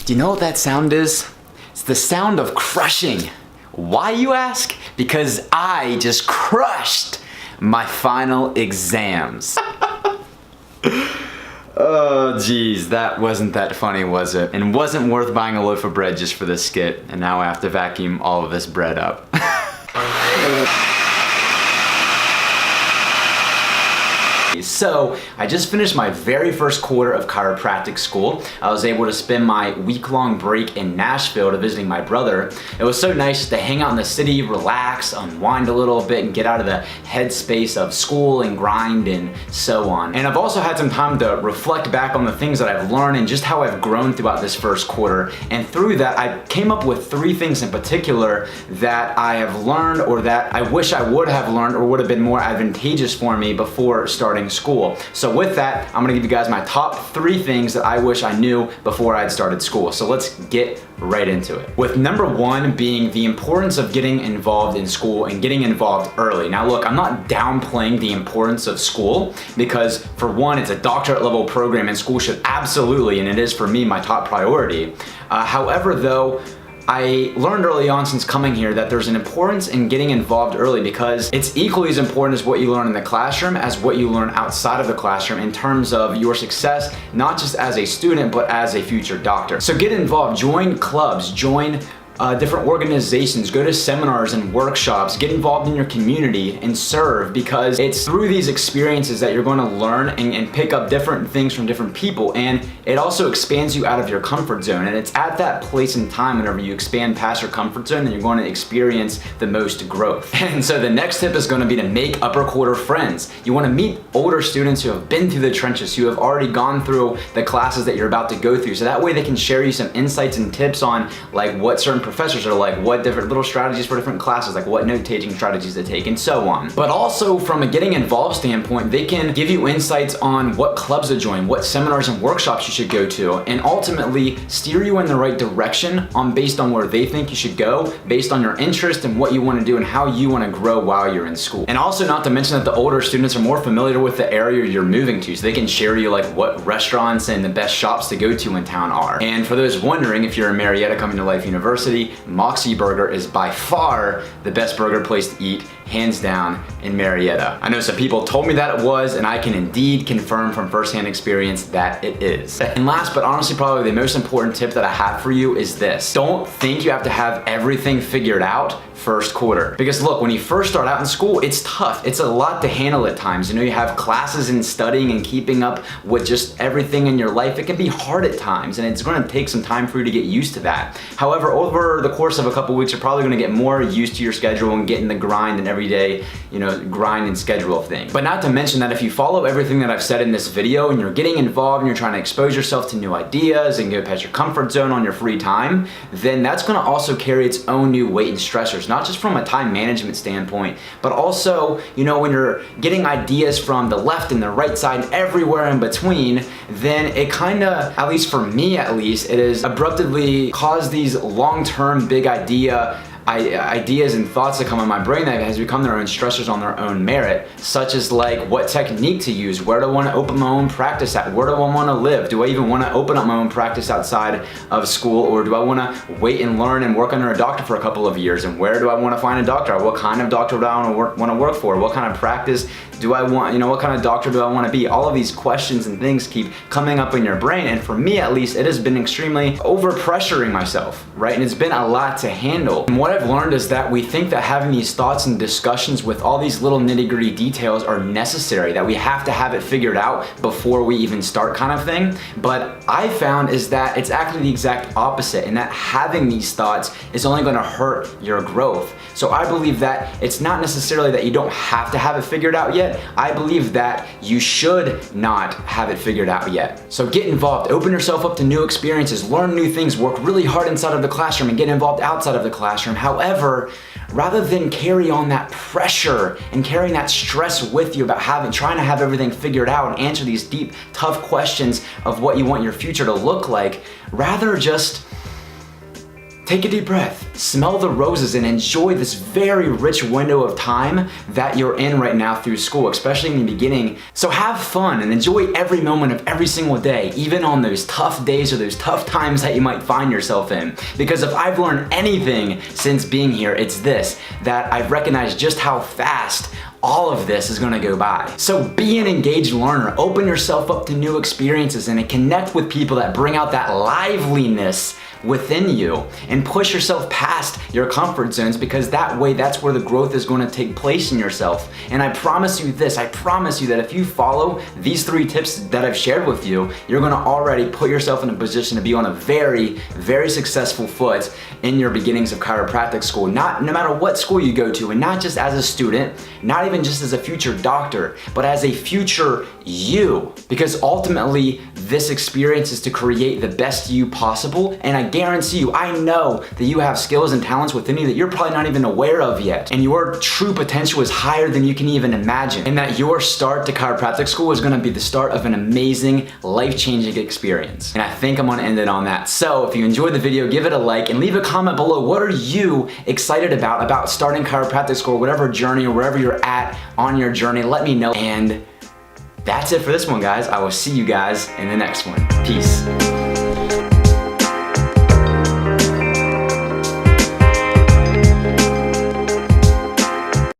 Do you know what that sound is? It's the sound of crushing. Why, you ask? Because I just crushed my final exams. Oh geez, that wasn't that funny, was it? And wasn't worth buying a loaf of bread just for this skit, and now I have to vacuum all of this bread up. So, I just finished my very first quarter of chiropractic school. I was able to spend my week-long break in Nashville to visiting my brother. It was so nice to hang out in the city, relax, unwind a little bit, and get out of the headspace of school and grind and so on. And I've also had some time to reflect back on the things that I've learned and just how I've grown throughout this first quarter. And through that, I came up with 3 things in particular that I have learned, or that I wish I would have learned, or would have been more advantageous for me before starting school. So with that, I'm gonna give you guys my top 3 things that I wish I knew before I'd started school. So let's get right into it. With number 1 being the importance of getting involved in school and getting involved early. Now look, I'm not downplaying the importance of school, because for one, it's a doctorate level program and school should absolutely, and it is for me, my top priority. However though, I learned early on since coming here that there's an importance in getting involved early, because it's equally as important as what you learn in the classroom as what you learn outside of the classroom in terms of your success, not just as a student, but as a future doctor. So get involved, join clubs, join different organizations, go to seminars and workshops, get involved in your community and serve, because it's through these experiences that you're going to learn and pick up different things from different people, and it also expands you out of your comfort zone. And it's at that place in time, whenever you expand past your comfort zone, that you're going to experience the most growth. And so the next tip is going to be to make upper quarter friends. You want to meet older students who have been through the trenches, who have already gone through the classes that you're about to go through, so that way they can share you some insights and tips on like what certain professors are like, what different little strategies for different classes, like what note-taking strategies to take, and so on. But also from a getting involved standpoint, they can give you insights on what clubs to join, what seminars and workshops you should go to, and ultimately steer you in the right direction based on where they think you should go, based on your interest and what you want to do and how you want to grow while you're in school. And also, not to mention that the older students are more familiar with the area you're moving to, so they can share you like what restaurants and the best shops to go to in town are. And for those wondering, if you're in Marietta coming to Life University, Moxie Burger is by far the best burger place to eat, hands down, in Marietta. I know some people told me that it was, and I can indeed confirm from firsthand experience that it is. And last, but honestly probably the most important tip that I have for you is this: don't think you have to have everything figured out first quarter. Because look, when you first start out in school, it's tough. It's a lot to handle at times. You know, you have classes and studying and keeping up with just everything in your life. It can be hard at times, and it's going to take some time for you to get used to that. However, over the course of a couple weeks, you're probably going to get more used to your schedule and get in the grind and everyday, grind and schedule of things. But not to mention that if you follow everything that I've said in this video and you're getting involved and you're trying to expose yourself to new ideas and go past your comfort zone on your free time, then that's going to also carry its own new weight and stressors, not just from a time management standpoint, but also, when you're getting ideas from the left and the right side and everywhere in between, then it kind of, at least for me at least, it has abruptly caused these long-term big ideas and thoughts that come in my brain that has become their own stressors on their own merit, such as like what technique to use, where do I want to open my own practice at, where do I want to live, do I even want to open up my own practice outside of school, or do I want to wait and learn and work under a doctor for a couple of years, and where do I want to find a doctor, what kind of doctor do I want to work for, what kind of practice do I want, what kind of doctor do I want to be? All of these questions and things keep coming up in your brain, and for me at least, it has been extremely overpressuring myself, right? And it's been a lot to handle. And what I've learned is that we think that having these thoughts and discussions with all these little nitty-gritty details are necessary, that we have to have it figured out before we even start, kind of thing. But I found is that it's actually the exact opposite, and that having these thoughts is only going to hurt your growth. So I believe that it's not necessarily that you don't have to have it figured out yet. I believe that you should not have it figured out yet. So get involved, open yourself up to new experiences, learn new things, work really hard inside of the classroom and get involved outside of the classroom. However, rather than carry on that pressure and carrying that stress with you about trying to have everything figured out and answer these deep, tough questions of what you want your future to look like, rather just take a deep breath, smell the roses, and enjoy this very rich window of time that you're in right now through school, especially in the beginning. So have fun and enjoy every moment of every single day, even on those tough days or those tough times that you might find yourself in. Because if I've learned anything since being here, it's this, that I've recognized just how fast all of this is gonna go by. So be an engaged learner, open yourself up to new experiences and connect with people that bring out that liveliness within you, and push yourself past your comfort zones, because that way, that's where the growth is going to take place in yourself. And I promise you this, I promise you that if you follow these 3 tips that I've shared with you, you're going to already put yourself in a position to be on a very, very successful foot in your beginnings of chiropractic school. No matter what school you go to, and not just as a student, not even just as a future doctor, but as a future you. Because ultimately, this experience is to create the best you possible, and I guarantee you, I know that you have skills and talents within you that you're probably not even aware of yet, and your true potential is higher than you can even imagine, and that your start to chiropractic school is gonna be the start of an amazing, life-changing experience. And I think I'm gonna end it on that. So if you enjoyed the video, give it a like and leave a comment below. What are you excited about starting chiropractic school, whatever journey or wherever you're at on your journey? Let me know. And that's it for this one, guys. I will see you guys in the next one. Peace.